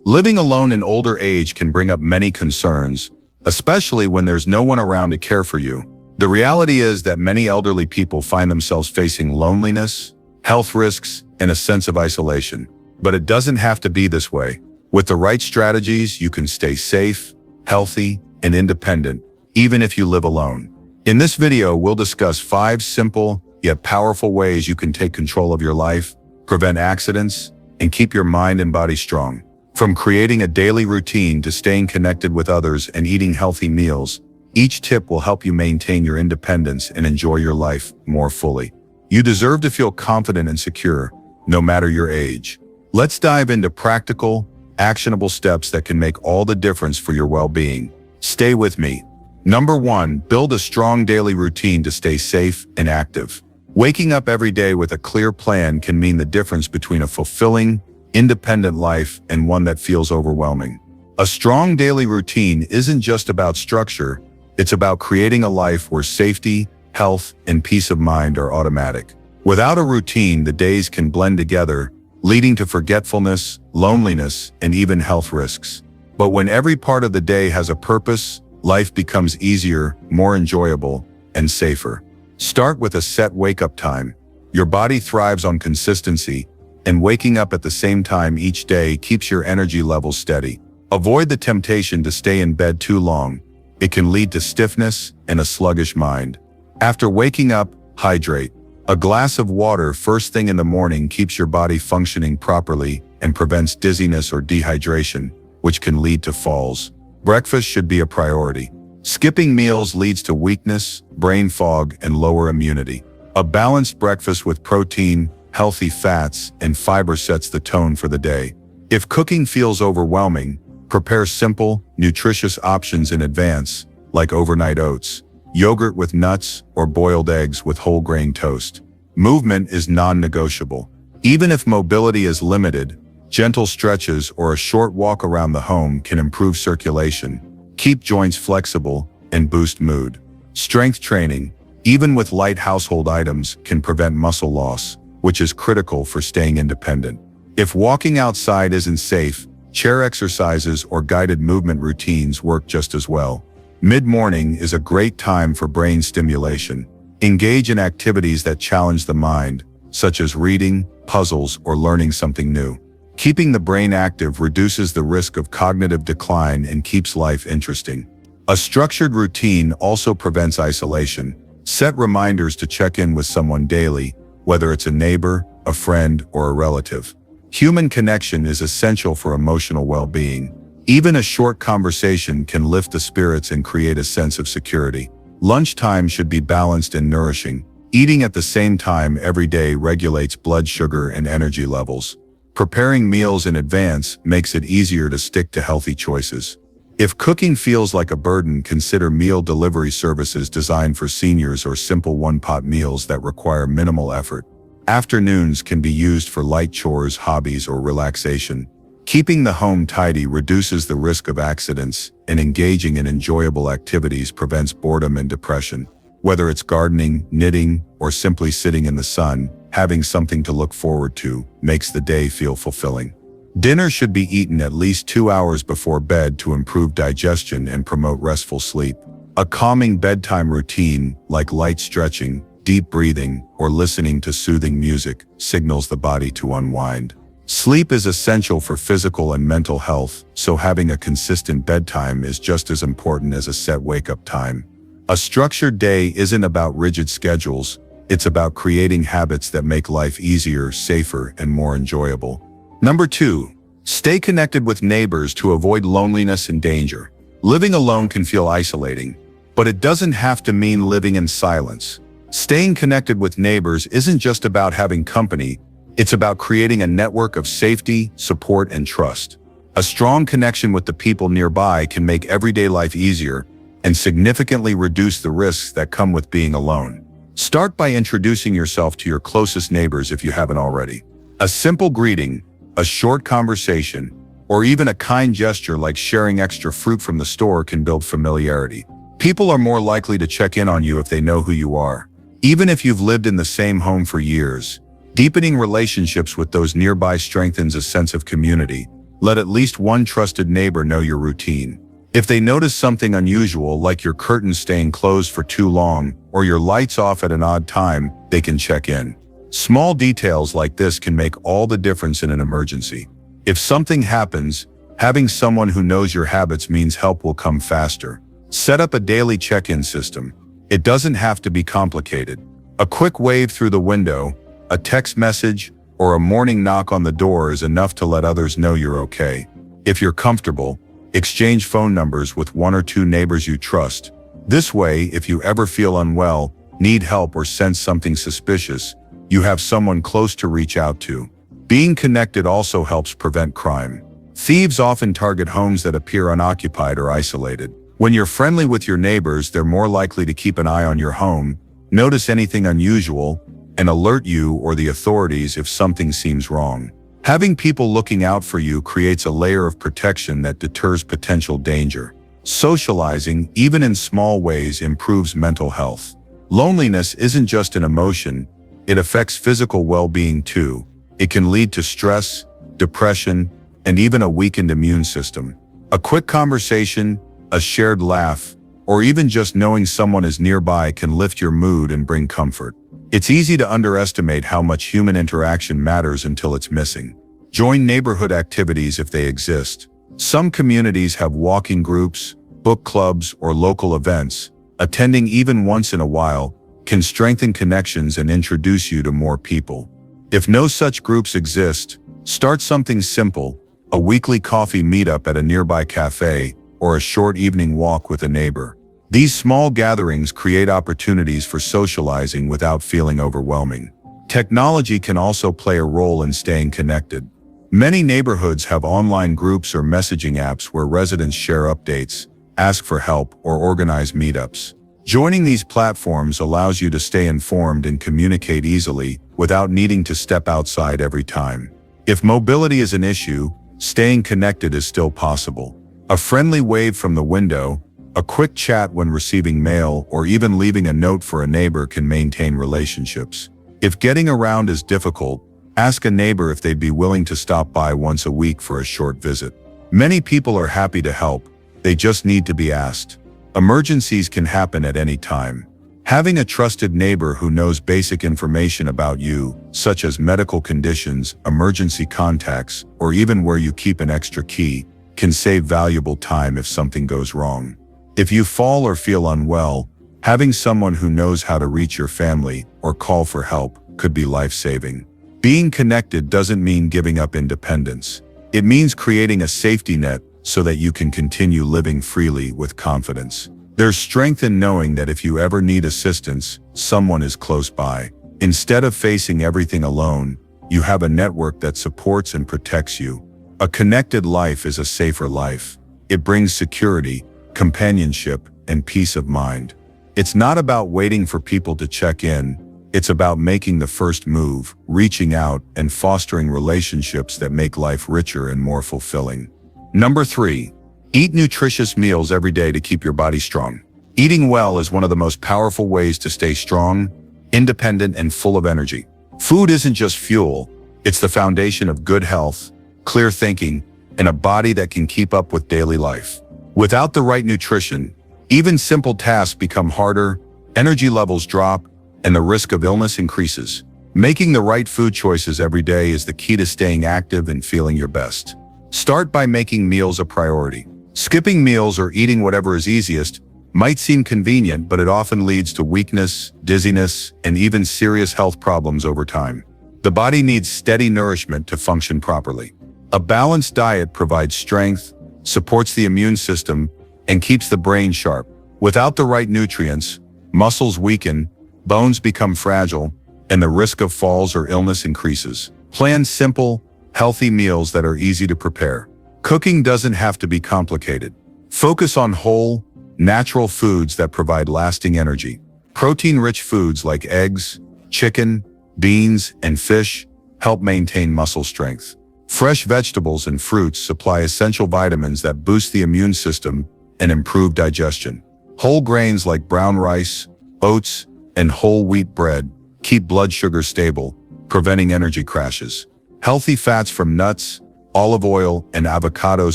Living alone in older age can bring up many concerns, especially when there's no one around to care for you. The reality is that many elderly people find themselves facing loneliness, health risks, and a sense of isolation. But it doesn't have to be this way. With the right strategies, you can stay safe, healthy, and independent, even if you live alone. In this video, we'll discuss 5 simple yet powerful ways you can take control of your life, prevent accidents, and keep your mind and body strong. From creating a daily routine to staying connected with others and eating healthy meals, each tip will help you maintain your independence and enjoy your life more fully. You deserve to feel confident and secure, no matter your age. Let's dive into practical, actionable steps that can make all the difference for your well-being. Stay with me. Number 1, build a strong daily routine to stay safe and active. Waking up every day with a clear plan can mean the difference between a fulfilling, independent life and one that feels overwhelming. A strong daily routine isn't just about structure, it's about creating a life where safety, health, and peace of mind are automatic. Without a routine, the days can blend together, leading to forgetfulness, loneliness, and even health risks. But when every part of the day has a purpose, life becomes easier, more enjoyable, and safer. Start with a set wake-up time. Your body thrives on consistency, and waking up at the same time each day keeps your energy levels steady. Avoid the temptation to stay in bed too long. It can lead to stiffness and a sluggish mind. After waking up, hydrate. A glass of water first thing in the morning keeps your body functioning properly and prevents dizziness or dehydration, which can lead to falls. Breakfast should be a priority. Skipping meals leads to weakness, brain fog, and lower immunity. A balanced breakfast with protein, healthy fats, and fiber sets the tone for the day. If cooking feels overwhelming, prepare simple, nutritious options in advance, like overnight oats, yogurt with nuts, or boiled eggs with whole grain toast. Movement is non-negotiable. Even if mobility is limited, gentle stretches or a short walk around the home can improve circulation, keep joints flexible, and boost mood. Strength training, even with light household items, can prevent muscle loss, which is critical for staying independent. If walking outside isn't safe, chair exercises or guided movement routines work just as well. Mid-morning is a great time for brain stimulation. Engage in activities that challenge the mind, such as reading, puzzles, or learning something new. Keeping the brain active reduces the risk of cognitive decline and keeps life interesting. A structured routine also prevents isolation. Set reminders to check in with someone daily, whether it's a neighbor, a friend, or a relative. Human connection is essential for emotional well-being. Even a short conversation can lift the spirits and create a sense of security. Lunchtime should be balanced and nourishing. Eating at the same time every day regulates blood sugar and energy levels. Preparing meals in advance makes it easier to stick to healthy choices. If cooking feels like a burden, consider meal delivery services designed for seniors or simple one-pot meals that require minimal effort. Afternoons can be used for light chores, hobbies, or relaxation. Keeping the home tidy reduces the risk of accidents, and engaging in enjoyable activities prevents boredom and depression. Whether it's gardening, knitting, or simply sitting in the sun, having something to look forward to makes the day feel fulfilling. Dinner should be eaten at least 2 hours before bed to improve digestion and promote restful sleep. A calming bedtime routine, like light stretching, deep breathing, or listening to soothing music, signals the body to unwind. Sleep is essential for physical and mental health, so having a consistent bedtime is just as important as a set wake-up time. A structured day isn't about rigid schedules, it's about creating habits that make life easier, safer, and more enjoyable. Number 2, stay connected with neighbors to avoid loneliness and danger. Living alone can feel isolating, but it doesn't have to mean living in silence. Staying connected with neighbors isn't just about having company, it's about creating a network of safety, support, and trust. A strong connection with the people nearby can make everyday life easier and significantly reduce the risks that come with being alone. Start by introducing yourself to your closest neighbors if you haven't already. A simple greeting, a short conversation, or even a kind gesture like sharing extra fruit from the store can build familiarity. People are more likely to check in on you if they know who you are. Even if you've lived in the same home for years, deepening relationships with those nearby strengthens a sense of community, Let at least one trusted neighbor know your routine. If they notice something unusual, like your curtains staying closed for too long or your lights off at an odd time, they can check in. Small details like this can make all the difference in an emergency. If something happens, having someone who knows your habits means help will come faster. Set up a daily check-in system. It doesn't have to be complicated. A quick wave through the window, a text message, or a morning knock on the door is enough to let others know you're okay. If you're comfortable, exchange phone numbers with one or two neighbors you trust. This way, if you ever feel unwell, need help, or sense something suspicious, you have someone close to reach out to. Being connected also helps prevent crime. Thieves often target homes that appear unoccupied or isolated. When you're friendly with your neighbors, they're more likely to keep an eye on your home, notice anything unusual, and alert you or the authorities if something seems wrong. Having people looking out for you creates a layer of protection that deters potential danger. Socializing, even in small ways, improves mental health. Loneliness isn't just an emotion, it affects physical well-being too. It can lead to stress, depression, and even a weakened immune system. A quick conversation, a shared laugh, or even just knowing someone is nearby can lift your mood and bring comfort. It's easy to underestimate how much human interaction matters until it's missing. Join neighborhood activities if they exist. Some communities have walking groups, book clubs, or local events. Attending even once in a while can strengthen connections and introduce you to more people. If no such groups exist, start something simple, a weekly coffee meetup at a nearby cafe, or a short evening walk with a neighbor. These small gatherings create opportunities for socializing without feeling overwhelming. Technology can also play a role in staying connected. Many neighborhoods have online groups or messaging apps where residents share updates, ask for help, or organize meetups. Joining these platforms allows you to stay informed and communicate easily without needing to step outside every time. If mobility is an issue, staying connected is still possible. A friendly wave from the window, a quick chat when receiving mail, or even leaving a note for a neighbor can maintain relationships. If getting around is difficult, ask a neighbor if they'd be willing to stop by once a week for a short visit. Many people are happy to help, they just need to be asked. Emergencies can happen at any time. Having a trusted neighbor who knows basic information about you, such as medical conditions, emergency contacts, or even where you keep an extra key, can save valuable time if something goes wrong. If you fall or feel unwell, having someone who knows how to reach your family or call for help could be life-saving. Being connected doesn't mean giving up independence. It means creating a safety net so that you can continue living freely with confidence. There's strength in knowing that if you ever need assistance, someone is close by. Instead of facing everything alone, you have a network that supports and protects you. A connected life is a safer life. It brings security, companionship, and peace of mind. It's not about waiting for people to check in. It's about making the first move, reaching out, and fostering relationships that make life richer and more fulfilling. Number 3. Eat nutritious meals every day to keep your body strong. Eating well is one of the most powerful ways to stay strong, independent, and full of energy. Food isn't just fuel, it's the foundation of good health, clear thinking, and a body that can keep up with daily life. Without the right nutrition, even simple tasks become harder, energy levels drop, and the risk of illness increases. Making the right food choices every day is the key to staying active and feeling your best. Start by making meals a priority. Skipping meals or eating whatever is easiest might seem convenient, but it often leads to weakness, dizziness, and even serious health problems over time. The body needs steady nourishment to function properly. A balanced diet provides strength, supports the immune system, and keeps the brain sharp. Without the right nutrients, muscles weaken, bones become fragile, and the risk of falls or illness increases. Plan simple, healthy meals that are easy to prepare. Cooking doesn't have to be complicated. Focus on whole, natural foods that provide lasting energy. Protein-rich foods like eggs, chicken, beans, and fish help maintain muscle strength. Fresh vegetables and fruits supply essential vitamins that boost the immune system and improve digestion. Whole grains like brown rice, oats, and whole wheat bread keep blood sugar stable, preventing energy crashes. Healthy fats from nuts, olive oil, and avocados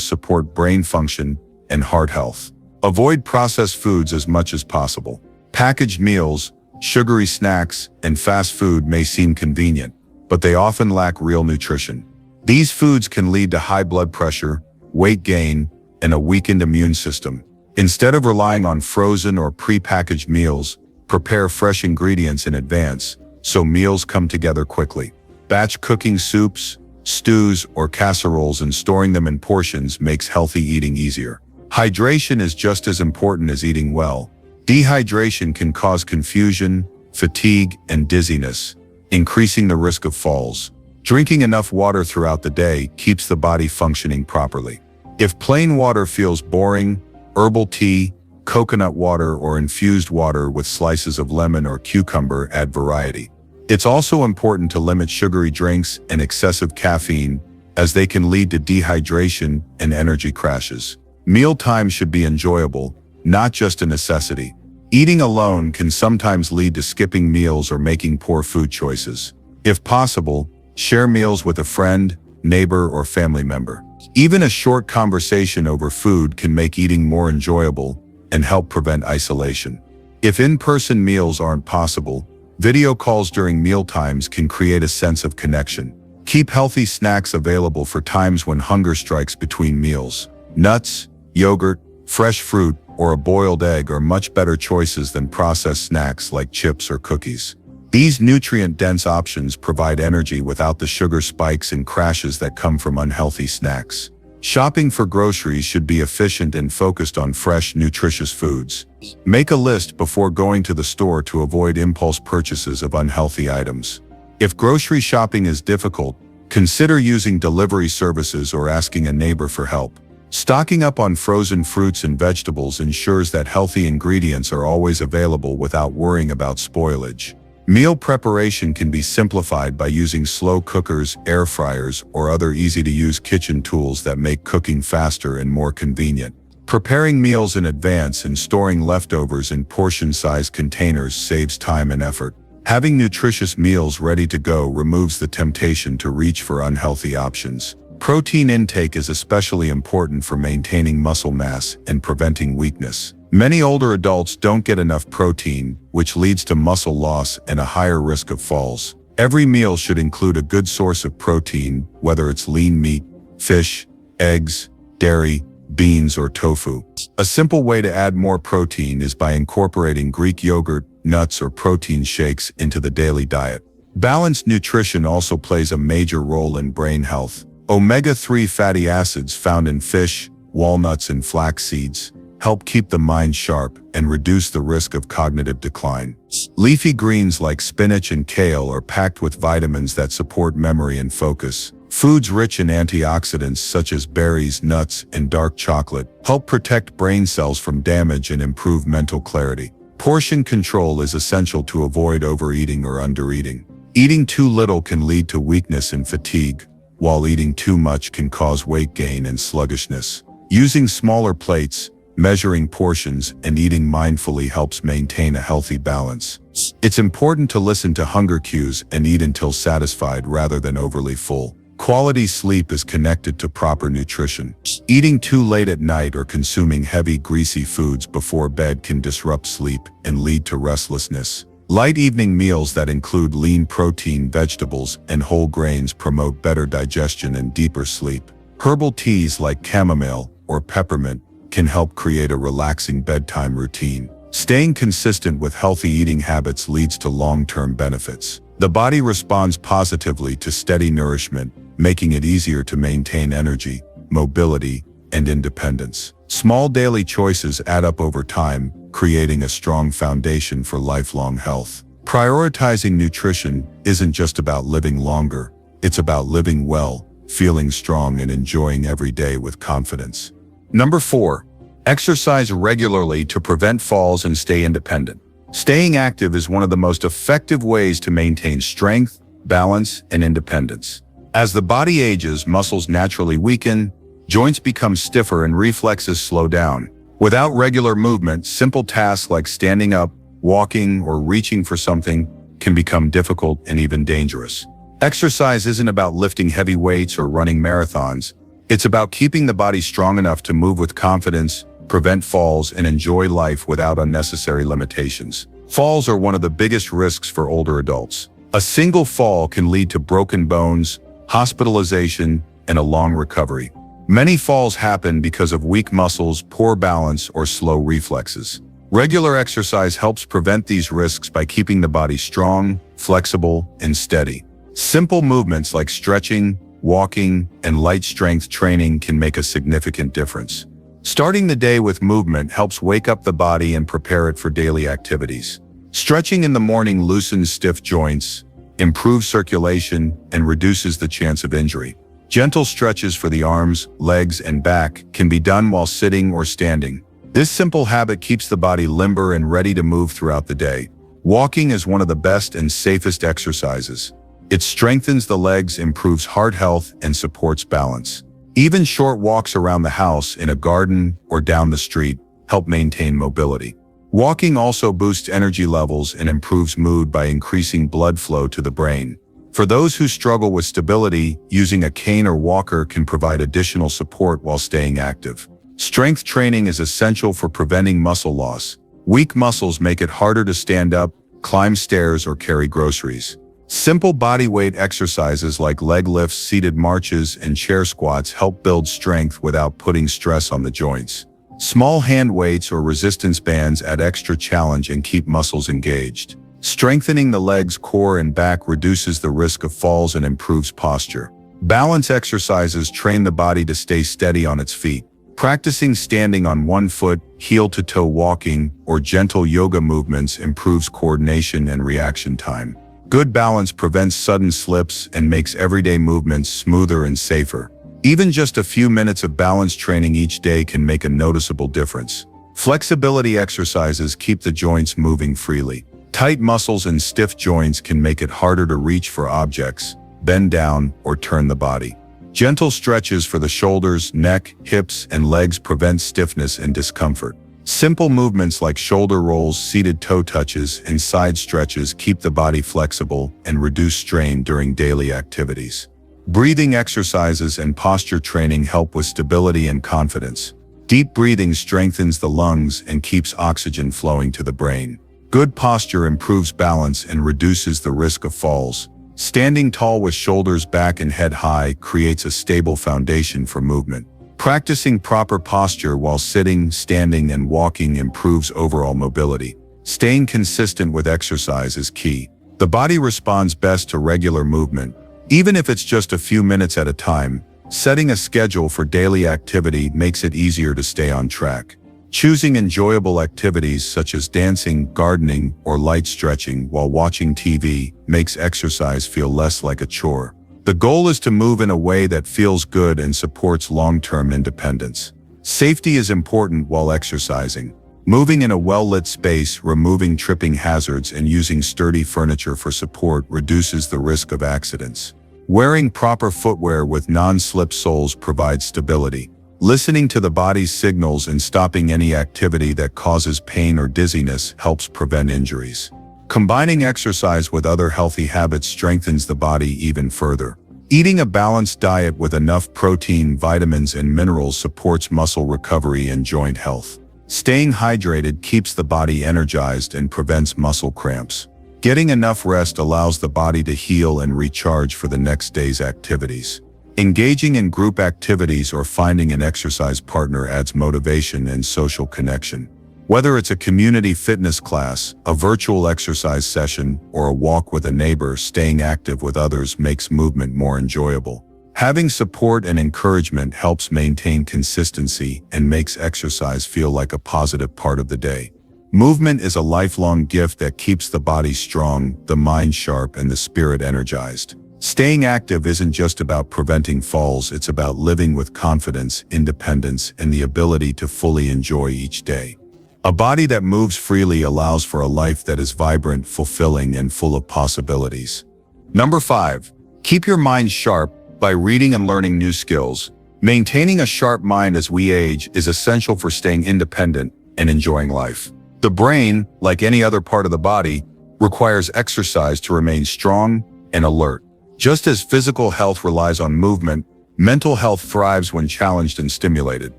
support brain function and heart health. Avoid processed foods as much as possible. Packaged meals, sugary snacks, and fast food may seem convenient, but they often lack real nutrition. These foods can lead to high blood pressure, weight gain, and a weakened immune system. Instead of relying on frozen or pre-packaged meals, prepare fresh ingredients in advance so meals come together quickly. Batch cooking soups, stews, or casseroles and storing them in portions makes healthy eating easier. Hydration is just as important as eating well. Dehydration can cause confusion, fatigue, and dizziness, increasing the risk of falls. Drinking enough water throughout the day keeps the body functioning properly. If plain water feels boring, herbal tea, coconut water, or infused water with slices of lemon or cucumber add variety. It's also important to limit sugary drinks and excessive caffeine, as they can lead to dehydration and energy crashes. Mealtime should be enjoyable, not just a necessity. Eating alone can sometimes lead to skipping meals or making poor food choices. If possible, share meals with a friend, neighbor, or family member. Even a short conversation over food can make eating more enjoyable and help prevent isolation. If in-person meals aren't possible, video calls during mealtimes can create a sense of connection. Keep healthy snacks available for times when hunger strikes between meals. Nuts, yogurt, fresh fruit, or a boiled egg are much better choices than processed snacks like chips or cookies. These nutrient-dense options provide energy without the sugar spikes and crashes that come from unhealthy snacks. Shopping for groceries should be efficient and focused on fresh, nutritious foods. Make a list before going to the store to avoid impulse purchases of unhealthy items. If grocery shopping is difficult, consider using delivery services or asking a neighbor for help. Stocking up on frozen fruits and vegetables ensures that healthy ingredients are always available without worrying about spoilage. Meal preparation can be simplified by using slow cookers, air fryers, or other easy-to-use kitchen tools that make cooking faster and more convenient. Preparing meals in advance and storing leftovers in portion-sized containers saves time and effort. Having nutritious meals ready to go removes the temptation to reach for unhealthy options. Protein intake is especially important for maintaining muscle mass and preventing weakness. Many older adults don't get enough protein, which leads to muscle loss and a higher risk of falls. Every meal should include a good source of protein, whether it's lean meat, fish, eggs, dairy, beans, or tofu. A simple way to add more protein is by incorporating Greek yogurt, nuts, or protein shakes into the daily diet. Balanced nutrition also plays a major role in brain health. Omega-3 fatty acids found in fish, walnuts, and flax seeds help keep the mind sharp and reduce the risk of cognitive decline. Leafy greens like spinach and kale are packed with vitamins that support memory and focus. Foods rich in antioxidants such as berries, nuts, and dark chocolate help protect brain cells from damage and improve mental clarity. Portion control is essential to avoid overeating or undereating. Eating too little can lead to weakness and fatigue, while eating too much can cause weight gain and sluggishness. Using smaller plates, measuring portions, and eating mindfully helps maintain a healthy balance. It's important to listen to hunger cues and eat until satisfied rather than overly full. Quality sleep is connected to proper nutrition. Eating too late at night or consuming heavy, greasy foods before bed can disrupt sleep and lead to restlessness. Light evening meals that include lean protein, vegetables, and whole grains promote better digestion and deeper sleep. Herbal teas like chamomile or peppermint can help create a relaxing bedtime routine. Staying consistent with healthy eating habits leads to long-term benefits. The body responds positively to steady nourishment, making it easier to maintain energy, mobility, and independence. Small daily choices add up over time, creating a strong foundation for lifelong health. Prioritizing nutrition isn't just about living longer, it's about living well, feeling strong, and enjoying every day with confidence. Number 4. Exercise regularly to prevent falls and stay independent. Staying active is one of the most effective ways to maintain strength, balance, and independence. As the body ages, muscles naturally weaken, joints become stiffer, and reflexes slow down. Without regular movement, simple tasks like standing up, walking, or reaching for something can become difficult and even dangerous. Exercise isn't about lifting heavy weights or running marathons. It's about keeping the body strong enough to move with confidence, prevent falls, and enjoy life without unnecessary limitations. Falls are one of the biggest risks for older adults. A single fall can lead to broken bones, hospitalization, and a long recovery. Many falls happen because of weak muscles, poor balance, or slow reflexes. Regular exercise helps prevent these risks by keeping the body strong, flexible, and steady. Simple movements like stretching, walking, and light strength training can make a significant difference. Starting the day with movement helps wake up the body and prepare it for daily activities. Stretching in the morning loosens stiff joints, improves circulation, and reduces the chance of injury. Gentle stretches for the arms, legs, and back can be done while sitting or standing. This simple habit keeps the body limber and ready to move throughout the day. Walking is one of the best and safest exercises. It strengthens the legs, improves heart health, and supports balance. Even short walks around the house, in a garden, or down the street help maintain mobility. Walking also boosts energy levels and improves mood by increasing blood flow to the brain. For those who struggle with stability, using a cane or walker can provide additional support while staying active. Strength training is essential for preventing muscle loss. Weak muscles make it harder to stand up, climb stairs, or carry groceries. Simple bodyweight exercises like leg lifts, seated marches, and chair squats help build strength without putting stress on the joints. Small hand weights or resistance bands add extra challenge and keep muscles engaged. Strengthening the legs, core, and back reduces the risk of falls and improves posture. Balance exercises train the body to stay steady on its feet. Practicing standing on one foot, heel-to-toe walking, or gentle yoga movements improves coordination and reaction time. Good balance prevents sudden slips and makes everyday movements smoother and safer. Even just a few minutes of balance training each day can make a noticeable difference. Flexibility exercises keep the joints moving freely. Tight muscles and stiff joints can make it harder to reach for objects, bend down, or turn the body. Gentle stretches for the shoulders, neck, hips, and legs prevent stiffness and discomfort. Simple movements like shoulder rolls, seated toe touches, and side stretches keep the body flexible and reduce strain during daily activities. Breathing exercises and posture training help with stability and confidence. Deep breathing strengthens the lungs and keeps oxygen flowing to the brain. Good posture improves balance and reduces the risk of falls. Standing tall with shoulders back and head high creates a stable foundation for movement. Practicing proper posture while sitting, standing, and walking improves overall mobility. Staying consistent with exercise is key. The body responds best to regular movement. Even if it's just a few minutes at a time, setting a schedule for daily activity makes it easier to stay on track. Choosing enjoyable activities such as dancing, gardening, or light stretching while watching TV makes exercise feel less like a chore. The goal is to move in a way that feels good and supports long-term independence. Safety is important while exercising. Moving in a well-lit space, removing tripping hazards, and using sturdy furniture for support reduces the risk of accidents. Wearing proper footwear with non-slip soles provides stability. Listening to the body's signals and stopping any activity that causes pain or dizziness helps prevent injuries. Combining exercise with other healthy habits strengthens the body even further. Eating a balanced diet with enough protein, vitamins, and minerals supports muscle recovery and joint health. Staying hydrated keeps the body energized and prevents muscle cramps. Getting enough rest allows the body to heal and recharge for the next day's activities. Engaging in group activities or finding an exercise partner adds motivation and social connection. Whether it's a community fitness class, a virtual exercise session, or a walk with a neighbor, staying active with others makes movement more enjoyable. Having support and encouragement helps maintain consistency and makes exercise feel like a positive part of the day. Movement is a lifelong gift that keeps the body strong, the mind sharp, and the spirit energized. Staying active isn't just about preventing falls, it's about living with confidence, independence, and the ability to fully enjoy each day. A body that moves freely allows for a life that is vibrant, fulfilling, and full of possibilities. Number 5. Keep your mind sharp by reading and learning new skills. Maintaining a sharp mind as we age is essential for staying independent and enjoying life. The brain, like any other part of the body, requires exercise to remain strong and alert. Just as physical health relies on movement, mental health thrives when challenged and stimulated.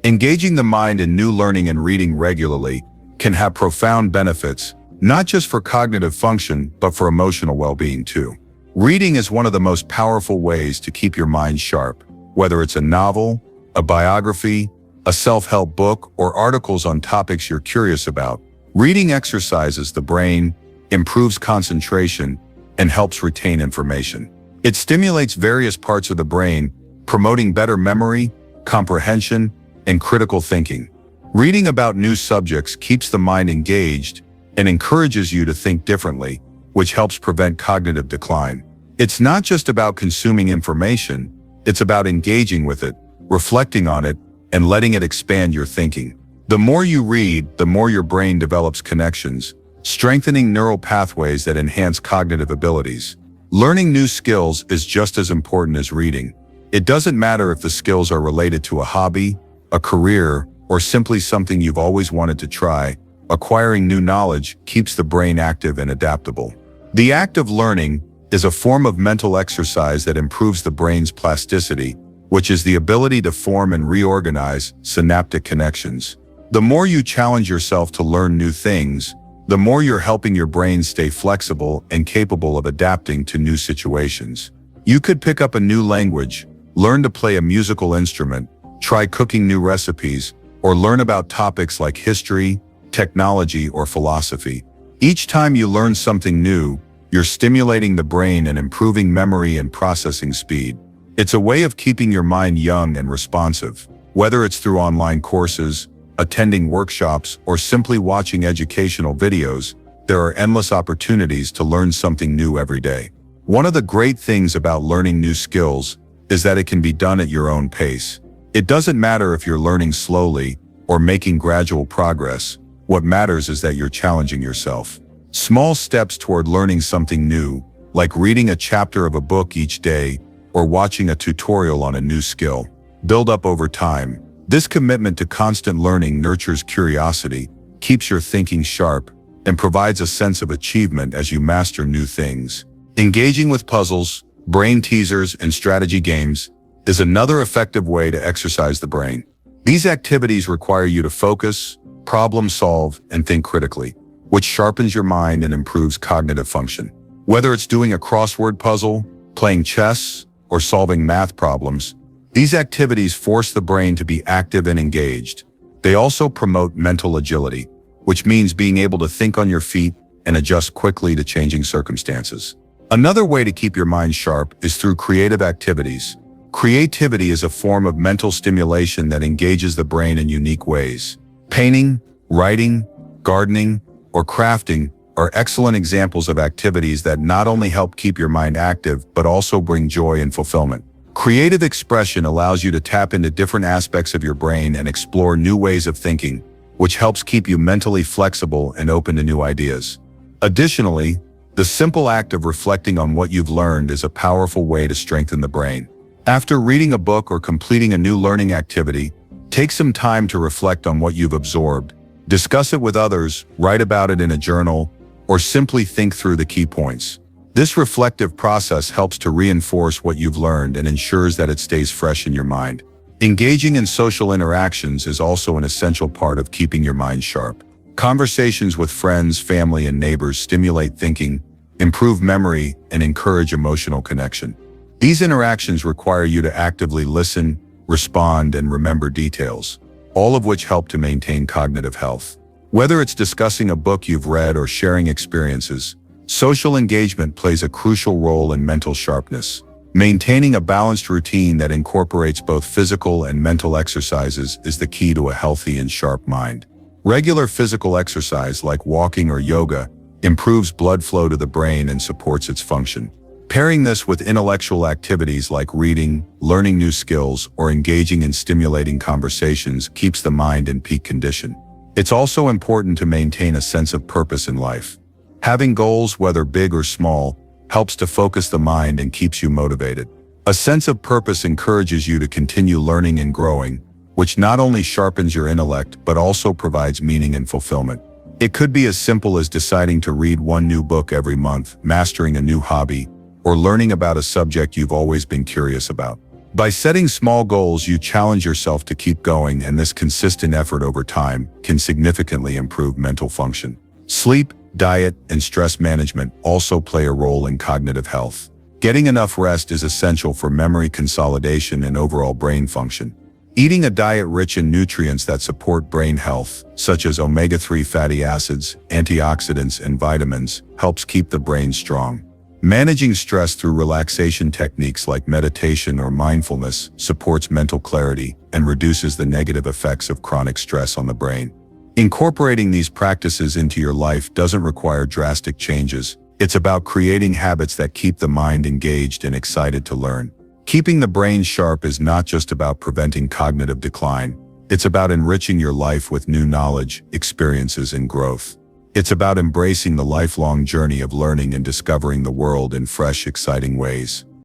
Engaging the mind in new learning and reading regularly can have profound benefits, not just for cognitive function, but for emotional well-being too. Reading is one of the most powerful ways to keep your mind sharp, whether it's a novel, a biography, a self-help book, or articles on topics you're curious about. Reading exercises the brain, improves concentration, and helps retain information. It stimulates various parts of the brain, promoting better memory, comprehension, and critical thinking. Reading about new subjects keeps the mind engaged and encourages you to think differently, which helps prevent cognitive decline. It's not just about consuming information, it's about engaging with it, reflecting on it, and letting it expand your thinking. The more you read, the more your brain develops connections, strengthening neural pathways that enhance cognitive abilities. Learning new skills is just as important as reading. It doesn't matter if the skills are related to a hobby, a career, or simply something you've always wanted to try. Acquiring new knowledge keeps the brain active and adaptable. The act of learning is a form of mental exercise that improves the brain's plasticity, which is the ability to form and reorganize synaptic connections. The more you challenge yourself to learn new things, the more you're helping your brain stay flexible and capable of adapting to new situations. You could pick up a new language, learn to play a musical instrument, try cooking new recipes, or learn about topics like history, technology, or philosophy. Each time you learn something new, you're stimulating the brain and improving memory and processing speed. It's a way of keeping your mind young and responsive. Whether it's through online courses, attending workshops, or simply watching educational videos, there are endless opportunities to learn something new every day. One of the great things about learning new skills is that it can be done at your own pace. It doesn't matter if you're learning slowly or making gradual progress. What matters is that you're challenging yourself. Small steps toward learning something new, like reading a chapter of a book each day or watching a tutorial on a new skill, build up over time. This commitment to constant learning nurtures curiosity, keeps your thinking sharp, and provides a sense of achievement as you master new things. Engaging with puzzles, brain teasers, and strategy games is another effective way to exercise the brain. These activities require you to focus, problem solve, and think critically, which sharpens your mind and improves cognitive function. Whether it's doing a crossword puzzle, playing chess, or solving math problems, these activities force the brain to be active and engaged. They also promote mental agility, which means being able to think on your feet and adjust quickly to changing circumstances. Another way to keep your mind sharp is through creative activities. Creativity is a form of mental stimulation that engages the brain in unique ways. Painting, writing, gardening, or crafting are excellent examples of activities that not only help keep your mind active, but also bring joy and fulfillment. Creative expression allows you to tap into different aspects of your brain and explore new ways of thinking, which helps keep you mentally flexible and open to new ideas. Additionally, the simple act of reflecting on what you've learned is a powerful way to strengthen the brain. After reading a book or completing a new learning activity, take some time to reflect on what you've absorbed. Discuss it with others, write about it in a journal, or simply think through the key points. This reflective process helps to reinforce what you've learned and ensures that it stays fresh in your mind. Engaging in social interactions is also an essential part of keeping your mind sharp. Conversations with friends, family, and neighbors stimulate thinking, improve memory, and encourage emotional connection. These interactions require you to actively listen, respond, and remember details, all of which help to maintain cognitive health. Whether it's discussing a book you've read or sharing experiences, social engagement plays a crucial role in mental sharpness. Maintaining a balanced routine that incorporates both physical and mental exercises is the key to a healthy and sharp mind. Regular physical exercise like walking or yoga improves blood flow to the brain and supports its function. Pairing this with intellectual activities like reading, learning new skills, or engaging in stimulating conversations keeps the mind in peak condition. It's also important to maintain a sense of purpose in life. Having goals, whether big or small, helps to focus the mind and keeps you motivated. A sense of purpose encourages you to continue learning and growing, which not only sharpens your intellect but also provides meaning and fulfillment. It could be as simple as deciding to read one new book every month, mastering a new hobby, or learning about a subject you've always been curious about. By setting small goals, you challenge yourself to keep going, and this consistent effort over time can significantly improve mental function. Sleep, diet, and stress management also play a role in cognitive health. Getting enough rest is essential for memory consolidation and overall brain function. Eating a diet rich in nutrients that support brain health, such as omega-3 fatty acids, antioxidants, and vitamins, helps keep the brain strong. Managing stress through relaxation techniques like meditation or mindfulness supports mental clarity and reduces the negative effects of chronic stress on the brain. Incorporating these practices into your life doesn't require drastic changes. It's about creating habits that keep the mind engaged and excited to learn. Keeping the brain sharp is not just about preventing cognitive decline. It's about enriching your life with new knowledge, experiences, and growth. It's about embracing the lifelong journey of learning and discovering the world in fresh, exciting ways.